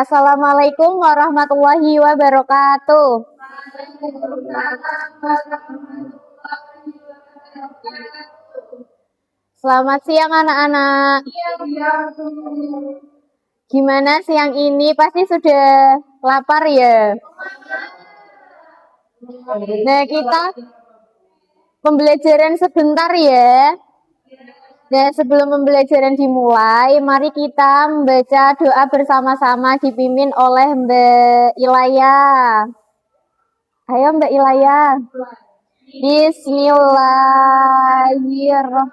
Assalamualaikum warahmatullahi wabarakatuh. Selamat siang anak-anak. Gimana siang ini? Pasti sudah lapar ya? Nah, kita pembelajaran sebentar ya. Nah, sebelum pembelajaran dimulai, mari kita membaca doa bersama-sama dipimpin oleh Mbak Ilaya. Ayo Mbak Ilaya. Bismillahirrahmanirrahim.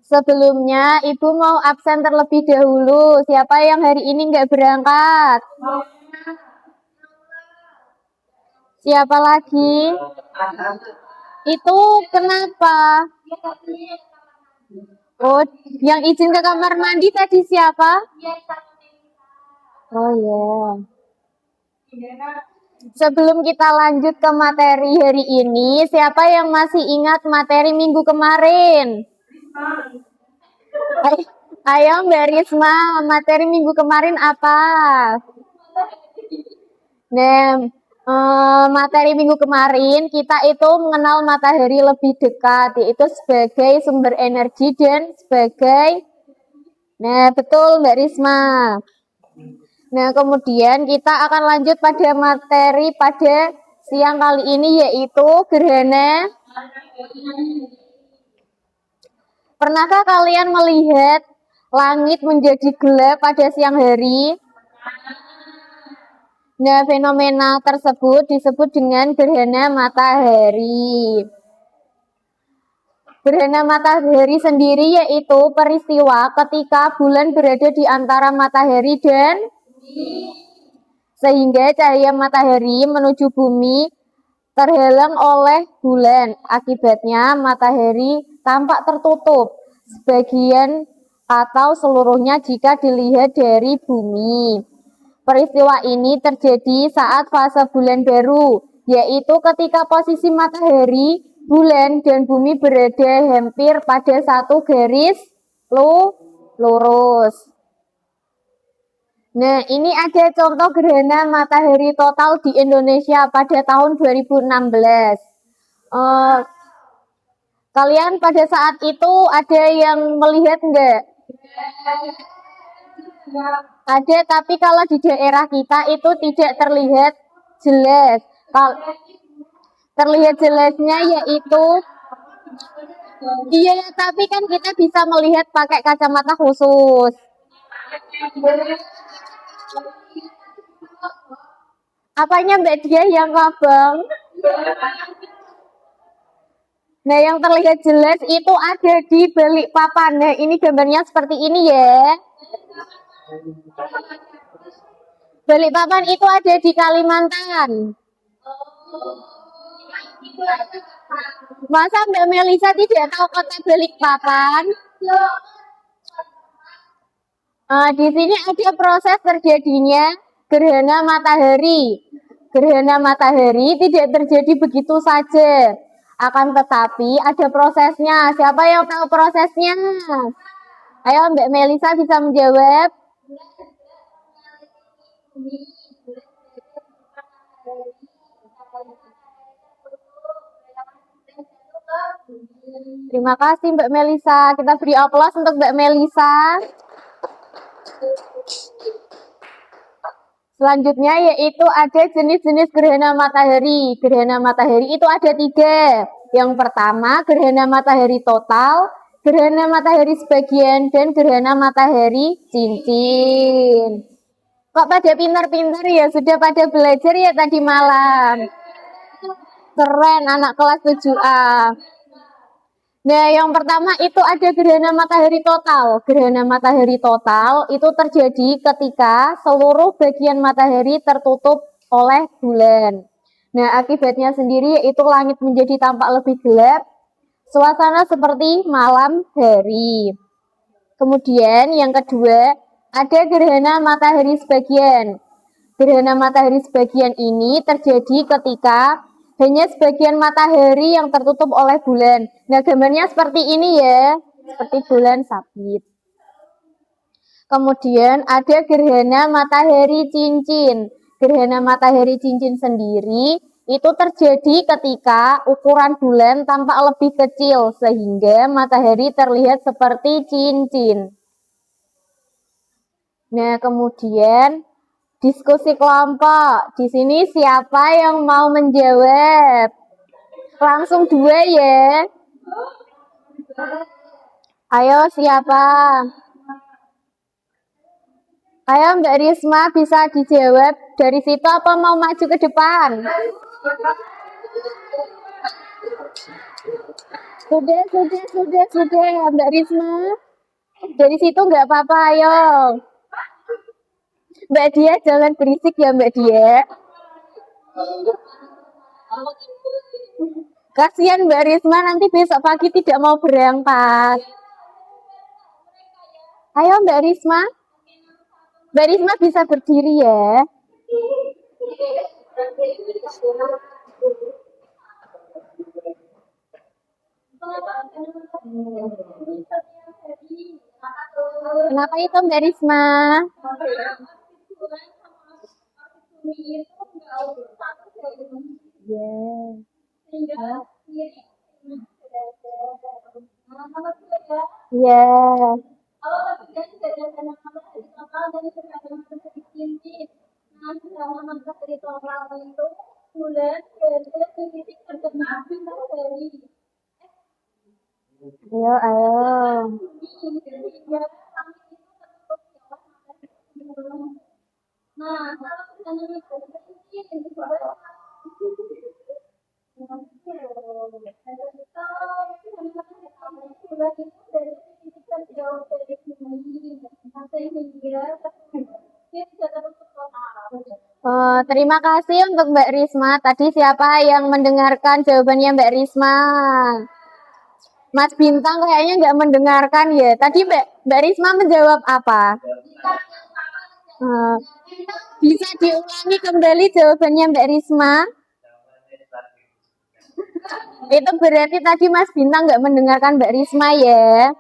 Sebelumnya, Ibu mau absen terlebih dahulu. Siapa yang hari ini nggak berangkat? Siapa lagi? Itu kenapa? Oh, yang izin ke kamar mandi tadi siapa? Oh ya. Sebelum kita lanjut ke materi hari ini, siapa yang masih ingat materi minggu kemarin? Ayo Mbak Risma, materi minggu kemarin apa? Nah, materi minggu kemarin kita itu mengenal matahari lebih dekat, yaitu sebagai sumber energi dan sebagai, nah betul Mbak Risma. Nah, kemudian kita akan lanjut pada materi pada siang kali ini, yaitu gerhana. Pernahkah kalian melihat langit menjadi gelap pada siang hari? Nah, fenomena tersebut disebut dengan gerhana matahari. Gerhana matahari sendiri yaitu peristiwa ketika bulan berada di antara matahari dan sehingga cahaya matahari menuju bumi terhalang oleh bulan. Akibatnya matahari tampak tertutup sebagian atau seluruhnya jika dilihat dari bumi. Peristiwa ini terjadi saat fase bulan baru, yaitu ketika posisi matahari, bulan, dan bumi berada hampir pada satu garis lurus. Nah, ini ada contoh gerhana matahari total di Indonesia pada tahun 2016. Kalian pada saat itu ada yang melihat enggak? Ada, tapi kalau di daerah kita itu tidak terlihat jelas. Terlihat jelasnya yaitu, iya, tapi kan kita bisa melihat pakai kacamata khusus. Apanya Mbak Dia yang abang? Nah, yang terlihat jelas itu ada di Balikpapan. Nah, ini gambarnya seperti ini ya. Balikpapan itu ada di Kalimantan. Masa Mbak Melisa tidak tahu kota Balikpapan? Di sini ada proses terjadinya gerhana matahari. Gerhana matahari tidak terjadi begitu saja. Akan tetapi ada prosesnya. Siapa yang tahu prosesnya? Ayo Mbak Melisa bisa menjawab. Terima kasih Mbak Melisa. Kita beri aplaus untuk Mbak Melisa. Selanjutnya yaitu ada jenis-jenis gerhana matahari. Gerhana matahari itu ada 3. Yang pertama gerhana matahari total, gerhana matahari sebagian, dan gerhana matahari cincin. Kok pada pintar-pintar ya? Sudah pada belajar ya tadi malam? Keren, anak kelas 7A. Nah, yang pertama itu ada gerhana matahari total. Gerhana matahari total itu terjadi ketika seluruh bagian matahari tertutup oleh bulan. Nah, akibatnya sendiri yaitu langit menjadi tampak lebih gelap, suasana seperti malam hari. Kemudian yang kedua, ada gerhana matahari sebagian. Gerhana matahari sebagian ini terjadi ketika hanya sebagian matahari yang tertutup oleh bulan. Nah, gambarnya seperti ini ya, seperti bulan sabit. Kemudian ada gerhana matahari cincin. Gerhana matahari cincin sendiri itu terjadi ketika ukuran bulan tampak lebih kecil sehingga matahari terlihat seperti cincin. Nah, kemudian diskusi kelompok. Di sini siapa yang mau menjawab? Langsung 2 ya. Ayo siapa? Ayo Mbak Risma bisa dijawab dari situ apa mau maju ke depan? Sudah Mbak Risma. Dari situ nggak apa-apa, ayo. Mbak Dia jangan berisik ya Mbak Dia. Kasihan Mbak Risma nanti besok pagi tidak mau berangkat. Ayo Mbak Risma. Mbak Risma bisa berdiri ya. Kenapa itu Mbak Risma? Ya. Ayo. Terima kasih untuk Mbak Risma. Tadi siapa yang mendengarkan jawabannya Mbak Risma? Mas Bintang kayaknya nggak mendengarkan ya. Tadi Mbak Risma menjawab apa? Bisa diulangi kembali jawabannya Mbak Risma? Itu berarti tadi Mas Bintang nggak mendengarkan Mbak Risma ya.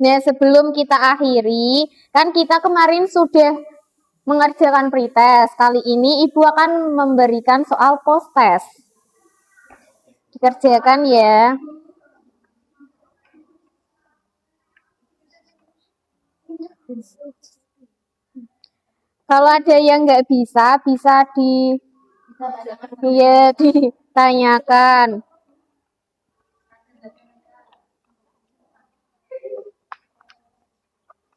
Nah, sebelum kita akhiri, kan kita kemarin sudah mengerjakan pretest. Kali ini Ibu akan memberikan soal post-test. Dikerjakan ya. Kalau ada yang nggak bisa ditanyakan.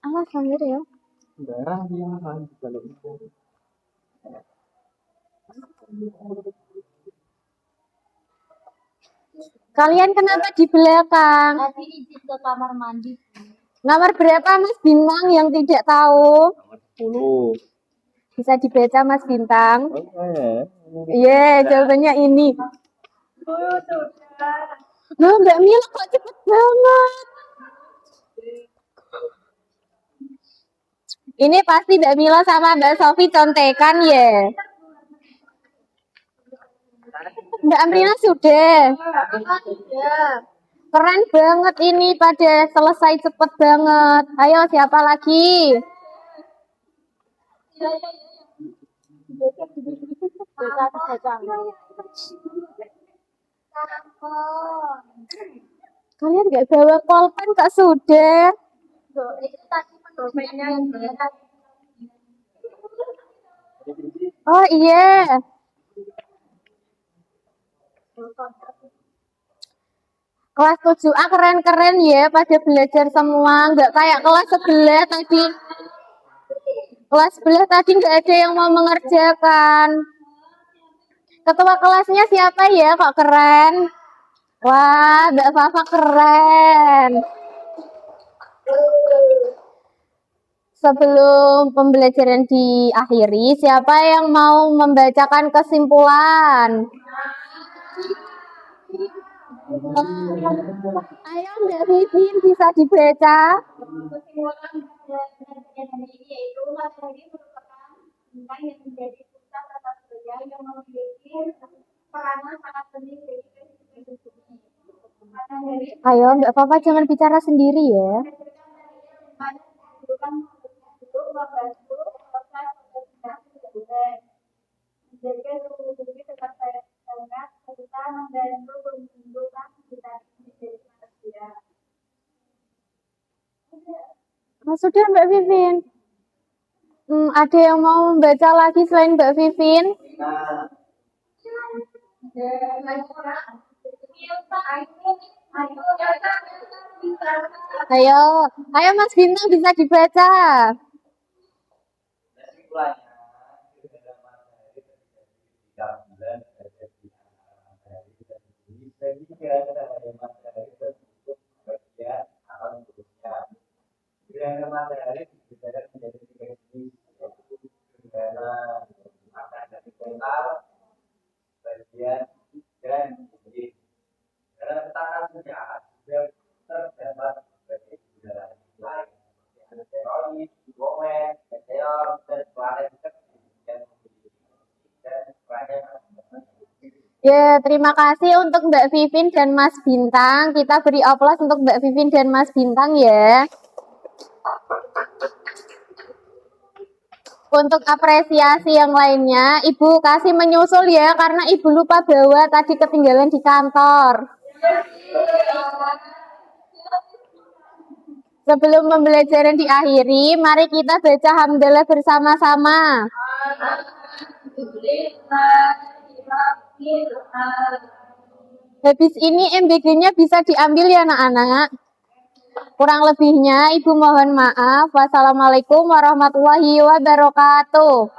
Alah, sambil ya. Kalian kenapa di belakang? Tadi izin ke kamar mandi. Nomor berapa Mas Bintang yang tidak tahu? Nomor 10. Bisa dibaca Mas Bintang? Iya, jawabannya ini. Loh, Mbak Mila kok cepet banget? Ini pasti Mbak Mila sama Mbak Sofi contekan ya. Mbak Amrina sudah. Keren banget ini pada selesai cepet banget. Ayo siapa lagi? Kalian nggak bawa pulpen kak sudah? Oh iya. Kelas 7A keren-keren ya, pada belajar semua, nggak kayak kelas sebelah tadi. Kelas sebelah tadi nggak ada yang mau mengerjakan. Ketua kelasnya siapa ya, kok keren? Wah, Mbak Fafa keren. Sebelum pembelajaran diakhiri, siapa yang mau membacakan kesimpulan? Ayo Mbak Vivin bisa dibaca. Kesimpulan dari ini yaitu matahari merupakan bintang yang menjadi pusat tata surya yang memiliki peranan sangat penting bagi kehidupan bumi. Ayo Mbak Papa jangan bicara sendiri ya. kan itu membantu proses oksigenasi tubuh. Menjaga suhu tubuh tetap sehat serta membantu pembentukan vitamin D dari manusia. Oh, sudah Mbak Vivin. Ada yang mau membaca lagi selain Mbak Vivin? Ayo, ayo Mas Bintang bisa dibaca. Gerhana matahari dibagi menjadi tiga jenis, yaitu gerhana matahari total, bagian dan bukit. Dalam tatanan sejarah juga terdapat berbagai budaya lain seperti asteroid, komet, meteor, dan planet kecil yang memiliki dan banyak. Ya, terima kasih untuk Mbak Vivin dan Mas Bintang. Kita beri aplaus untuk Mbak Vivin dan Mas Bintang ya. Untuk apresiasi yang lainnya, Ibu kasih menyusul ya, karena Ibu lupa bawa tadi ketinggalan di kantor. Sebelum pembelajaran diakhiri, mari kita baca hamdalah bersama-sama. Habis ini MBG-nya bisa diambil ya anak-anak. Kurang lebihnya Ibu mohon maaf. Wassalamualaikum warahmatullahi wabarakatuh.